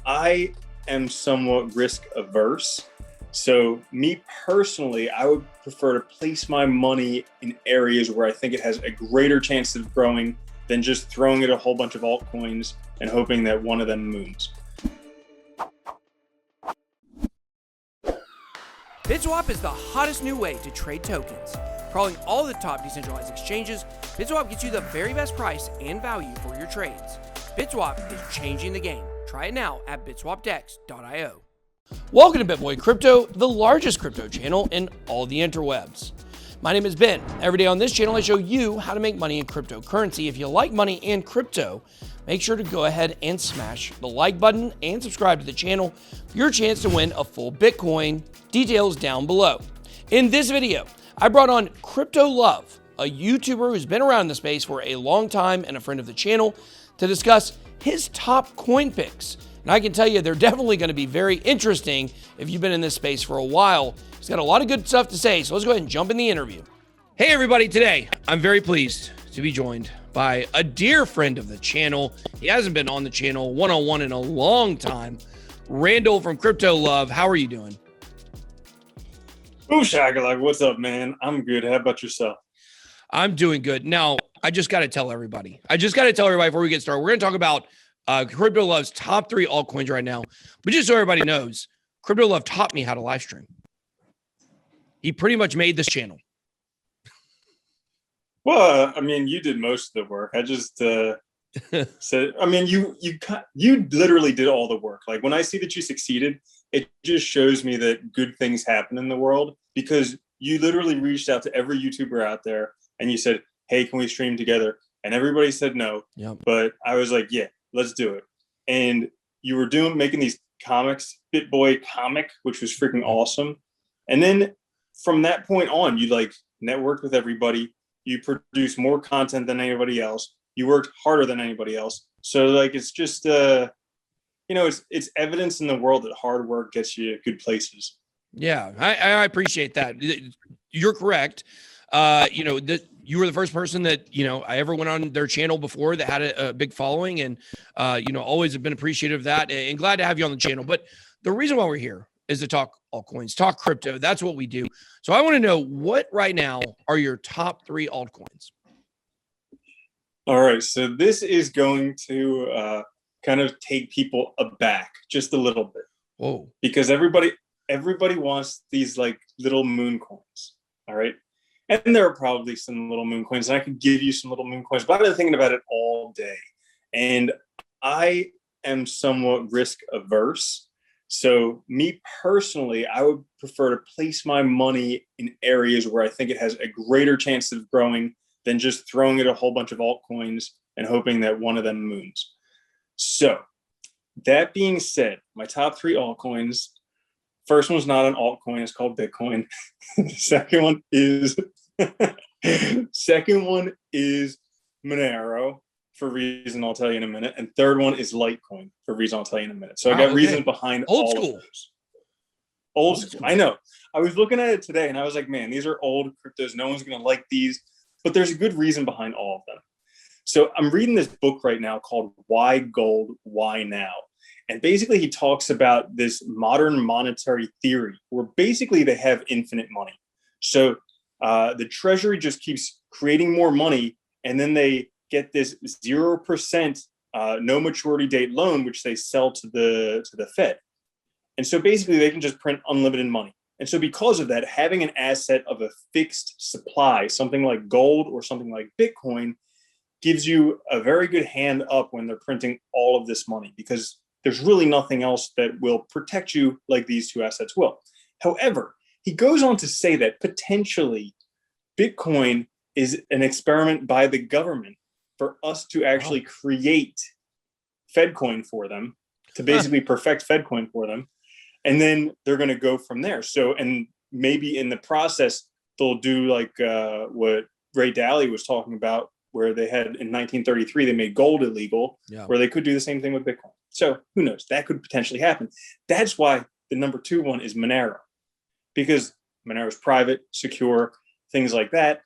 I am somewhat risk averse. So me personally, I would prefer to place my money in areas where I think it has a greater chance of growing than just throwing it a whole bunch of altcoins and hoping that one of them moons. BitSwap is the hottest new way to trade tokens. Crawling all the top decentralized exchanges, BitSwap gets you the very best price and value for your trades. BitSwap is changing the game. Try it now at bitswapdex.io. Welcome to BitBoy Crypto, the largest crypto channel in all the interwebs. My name is Ben. Every day on this channel, I show you how to make money in cryptocurrency. If you like money and crypto, make sure to go ahead and smash the like button and subscribe to the channel for your chance to win a full Bitcoin. Details down below. In this video, I brought on CryptoLove, a YouTuber who's been around the space for a long time and a friend of the channel, to discuss his top coin picks. And I can tell you they're definitely going to be very interesting if you've been in this space for a while. He's got a lot of good stuff to say, so let's go ahead and jump in the interview. Hey everybody, today I'm very pleased to be joined by a dear friend of the channel. He hasn't been on the channel one-on-one in a long time. Randall from CryptoLove, how are you doing? Ooh, Shagalak, what's up, man? I'm good. How about yourself? I'm doing good. Now, I just got to tell everybody before we get started, we're going to talk about CryptoLove's top 3 altcoins right now. But just so everybody knows, CryptoLove taught me how to live stream. He pretty much made this channel. Well, I mean, you did most of the work. I just said, I mean, you literally did all the work. Like when I see that you succeeded, it just shows me that good things happen in the world because you literally reached out to every YouTuber out there and you said, hey, can we stream together? And everybody said no. Yep. But I was like, yeah, let's do it. And you were making these comics, BitBoy comic, which was freaking awesome. And then from that point on, you like networked with everybody. You produced more content than anybody else. You worked harder than anybody else. So like, it's just, it's evidence in the world that hard work gets you good places. Yeah, I appreciate that. You're correct. You were the first person that, I ever went on their channel before that had a big following and, always have been appreciative of that and glad to have you on the channel. But the reason why we're here is to talk altcoins, talk crypto. That's what we do. So I want to know what right now are your top 3 altcoins? All right. So this is going to kind of take people aback just a little bit. Whoa. Because everybody wants these like little moon coins. All right. And there are probably some little moon coins, and I could give you some little moon coins, but I've been thinking about it all day. And I am somewhat risk averse. So me personally, I would prefer to place my money in areas where I think it has a greater chance of growing than just throwing it a whole bunch of altcoins and hoping that one of them moons. So that being said, my top 3 altcoins. First one's not an altcoin, it's called Bitcoin. Second one is Monero, for a reason I'll tell you in a minute. And third one is Litecoin, for a reason I'll tell you in a minute. So I got reason behind all of those. Old school. I know. I was looking at it today and I was like, man, these are old cryptos. No one's going to like these. But there's a good reason behind all of them. So I'm reading this book right now called Why Gold, Why Now? And basically he talks about this modern monetary theory where basically they have infinite money. So the treasury just keeps creating more money and then they get this 0% no maturity date loan, which they sell to the Fed. And so basically they can just print unlimited money. And so because of that, having an asset of a fixed supply, something like gold or something like Bitcoin, gives you a very good hand up when they're printing all of this money because there's really nothing else that will protect you like these 2 assets will. However, he goes on to say that potentially Bitcoin is an experiment by the government for us to actually create FedCoin for them, to basically perfect FedCoin for them. And then they're going to go from there. So, and maybe in the process, they'll do like what Ray Dalio was talking about, where they had in 1933, they made gold illegal, where they could do the same thing with Bitcoin. So who knows? That could potentially happen. That's why the number 2 one is Monero, because Monero is private, secure, things like that.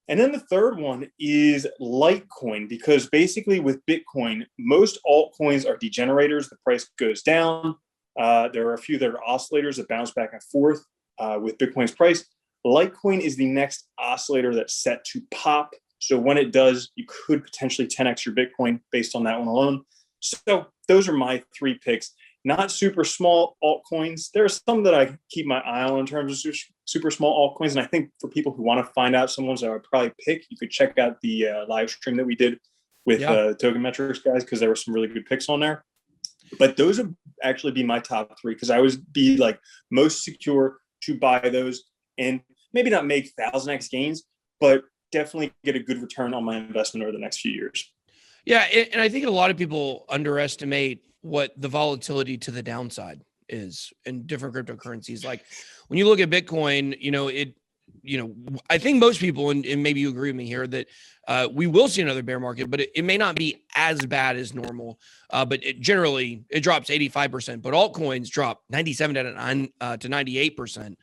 And then the third one is Litecoin, because basically with Bitcoin, most altcoins are degenerators. The price goes down. There are a few that are oscillators that bounce back and forth with Bitcoin's price. Litecoin is the next oscillator that's set to pop. So when it does, you could potentially 10x your Bitcoin based on that one alone. So those are my 3 picks. Not super small altcoins. There are some that I keep my eye on in terms of super small altcoins. And I think for people who want to find out some ones that I would probably pick, you could check out the live stream that we did with Token Metrics guys, because there were some really good picks on there. But those would actually be my top 3, because I would be like most secure to buy those and maybe not make 1000x gains, but definitely get a good return on my investment over the next few years. Yeah. And I think a lot of people underestimate what the volatility to the downside is in different cryptocurrencies. Like when you look at Bitcoin, I think most people, and maybe you agree with me here, that we will see another bear market, but it may not be as bad as normal. But generally it drops 85%, but altcoins drop 97 to 98%.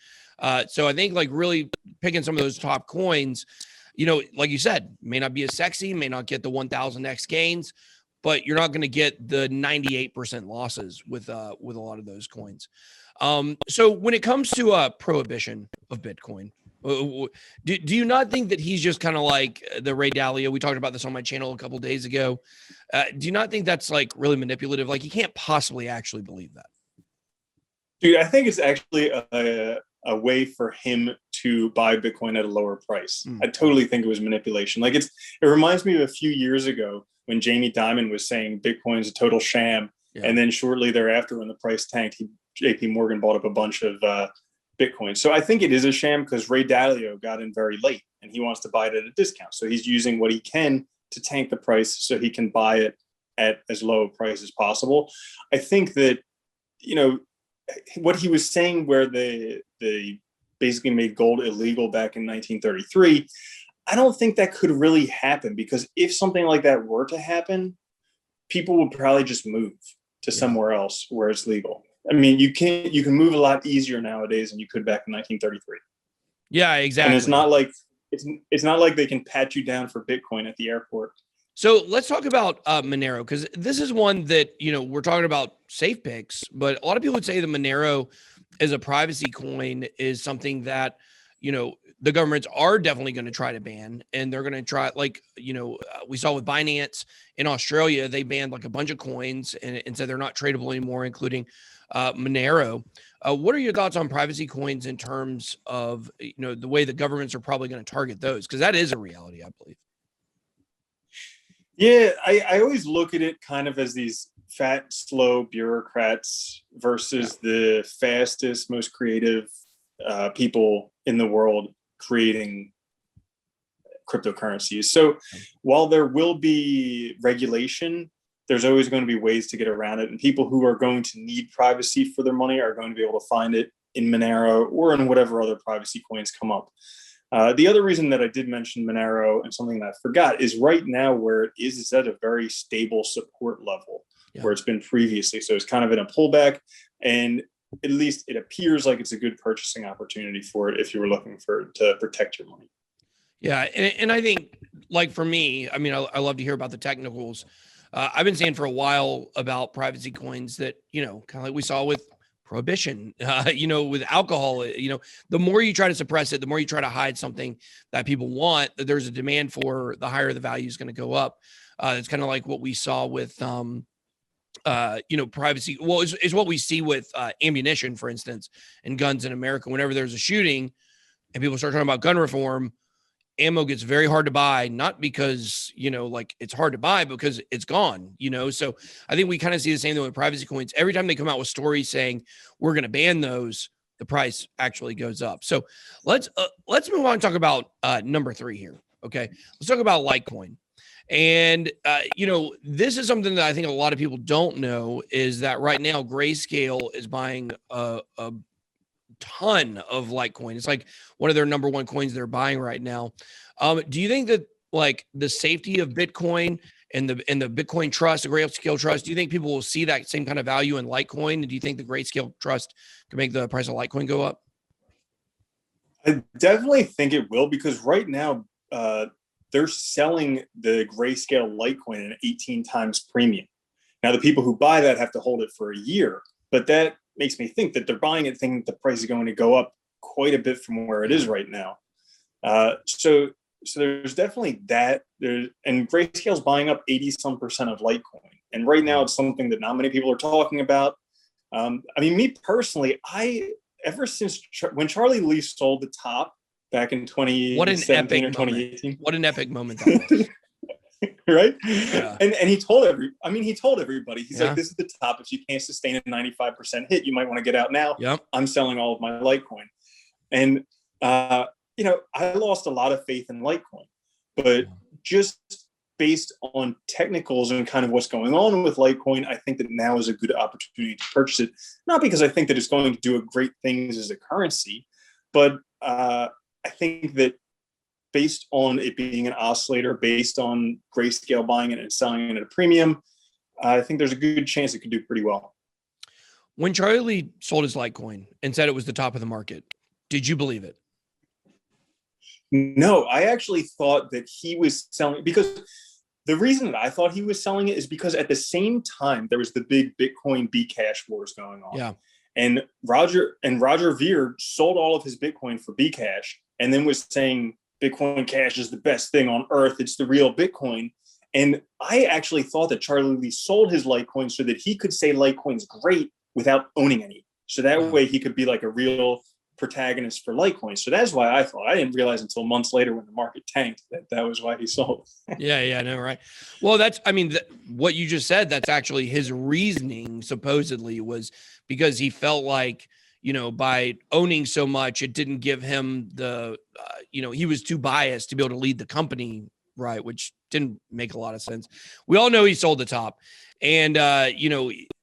So I think like really picking some of those top coins, like you said, may not be as sexy, may not get the 1000x gains, but you're not going to get the 98% losses with a lot of those coins. So when it comes to prohibition of Bitcoin, do you not think that he's just kind of like the Ray Dalio? We talked about this on my channel a couple of days ago. Do you not think that's like really manipulative? Like you can't possibly actually believe that. Dude, I think it's actually a way for him to buy Bitcoin at a lower price. I totally think it was manipulation. Like it reminds me of a few years ago when Jamie Dimon was saying Bitcoin's a total sham. Yeah. And then shortly thereafter, when the price tanked, JP Morgan bought up a bunch of Bitcoin. So I think it is a sham because Ray Dalio got in very late and he wants to buy it at a discount. So he's using what he can to tank the price so he can buy it at as low a price as possible. I think that, what he was saying where they basically made gold illegal back in 1933, I don't think that could really happen, because if something like that were to happen, people would probably just move to somewhere else where it's legal. I mean, you can move a lot easier nowadays than you could back in 1933. Yeah, exactly. And it's not like they can pat you down for Bitcoin at the airport. So let's talk about Monero, because this is one that, we're talking about safe picks, but a lot of people would say the Monero as a privacy coin is something that, the governments are definitely going to try to ban, and they're going to try, like, we saw with Binance in Australia, they banned like a bunch of coins and said they're not tradable anymore, including Monero. What are your thoughts on privacy coins in terms of, the way the governments are probably going to target those? Because that is a reality, I believe. Yeah, I always look at it kind of as these fat, slow bureaucrats versus the fastest, most creative people in the world creating cryptocurrencies. So while there will be regulation, there's always going to be ways to get around it. And people who are going to need privacy for their money are going to be able to find it in Monero or in whatever other privacy coins come up. The other reason that I did mention Monero, and something that I forgot, is right now where it is, it's at a very stable support level where it's been previously. So it's kind of in a pullback, and at least it appears like it's a good purchasing opportunity for it if you were looking to protect your money. Yeah. And I think, like, for me, I mean, I love to hear about the technicals. I've been saying for a while about privacy coins that, kind of like we saw with Prohibition, with alcohol, the more you try to suppress it, the more you try to hide something that people want, that there's a demand for, the higher the value is going to go up. It's kind of like what we saw with, privacy. Well, is what we see with ammunition, for instance, and guns in America. Whenever there's a shooting and people start talking about gun reform, ammo gets very hard to buy, not because, it's hard to buy, because it's gone, So I think we kind of see the same thing with privacy coins. Every time they come out with stories saying we're going to ban those, the price actually goes up. So let's move on and talk about number 3 here. Okay. Let's talk about Litecoin. And, this is something that I think a lot of people don't know, is that right now Grayscale is buying a ton of Litecoin. It's like one of their number one coins they're buying right now. Do you think that, like, the safety of Bitcoin and the Bitcoin trust, the Grayscale trust, do you think people will see that same kind of value in Litecoin? And do you think the Grayscale trust can make the price of Litecoin go up? I definitely think it will, because right now they're selling the Grayscale Litecoin at an 18 times premium. Now, the people who buy that have to hold it for a year, but that makes me think that they're buying it thinking the price is going to go up quite a bit from where it is right now. So there's definitely that. And Grayscale's buying up 80% of Litecoin. And right now it's something that not many people are talking about. I mean, me personally, ever since when Charlie Lee sold the top back in 2017 or 2018. What an epic moment that was. Right? Yeah. And he told everybody, he's like, this is the top. If you can't sustain a 95% hit, you might want to get out now. Yep. I'm selling all of my Litecoin. And, you know, I lost a lot of faith in Litecoin, but just based on technicals and kind of what's going on with Litecoin, I think that now is a good opportunity to purchase it. Not because I think that it's going to do a great things as a currency, but I think that based on it being an oscillator, based on Grayscale buying it and selling it at a premium, I think there's a good chance it could do pretty well. When Charlie Lee sold his Litecoin and said it was the top of the market, did you believe it? No, I actually thought that he was selling, because the reason that I thought he was selling it is because at the same time there was the big Bitcoin Bcash wars going on. Yeah. And Roger Ver sold all of his Bitcoin for Bcash and then was saying Bitcoin Cash is the best thing on earth. It's the real Bitcoin. And I actually thought that Charlie Lee sold his Litecoin so that he could say Litecoin's great without owning any. So that way he could be like a real protagonist for Litecoin. So that's why I thought. I didn't realize until months later when the market tanked that was why he sold. Yeah, no, right. Well, what you just said, that's actually his reasoning, supposedly, was because he felt like, you know, by owning so much, it didn't give him the, he was too biased to be able to lead the company, right? Which didn't make a lot of sense. We all know he sold the top. And,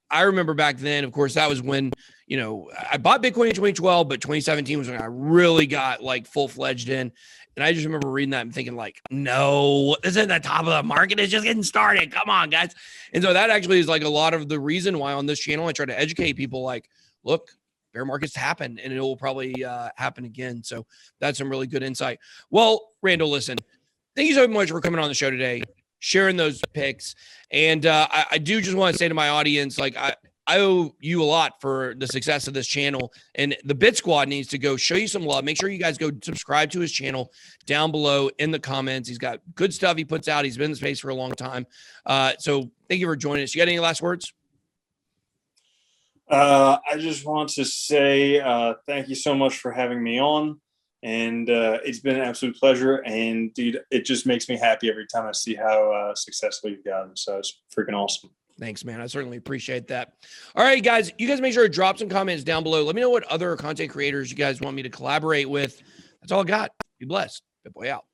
I remember back then, of course, that was when, I bought Bitcoin in 2012, but 2017 was when I really got like full-fledged in. And I just remember reading that and thinking like, no, this isn't the top of the market. It's just getting started. Come on, guys. And so that actually is like a lot of the reason why on this channel, I try to educate people like, look, bear markets happen and it will probably happen again. So that's some really good insight. Well, Randall, listen, thank you so much for coming on the show today, sharing those picks. And I do just want to say to my audience, like I owe you a lot for the success of this channel, and the BitSquad needs to go show you some love. Make sure you guys go subscribe to his channel down below in the comments. He's got good stuff he puts out. He's been in the space for a long time. So thank you for joining us. You got any last words? I just want to say thank you so much for having me on. And it's been an absolute pleasure. And dude, it just makes me happy every time I see how successful you've gotten. So it's freaking awesome. Thanks, man. I certainly appreciate that. All right, guys, you guys make sure to drop some comments down below. Let me know what other content creators you guys want me to collaborate with. That's all I got. Be blessed. BitBoy out.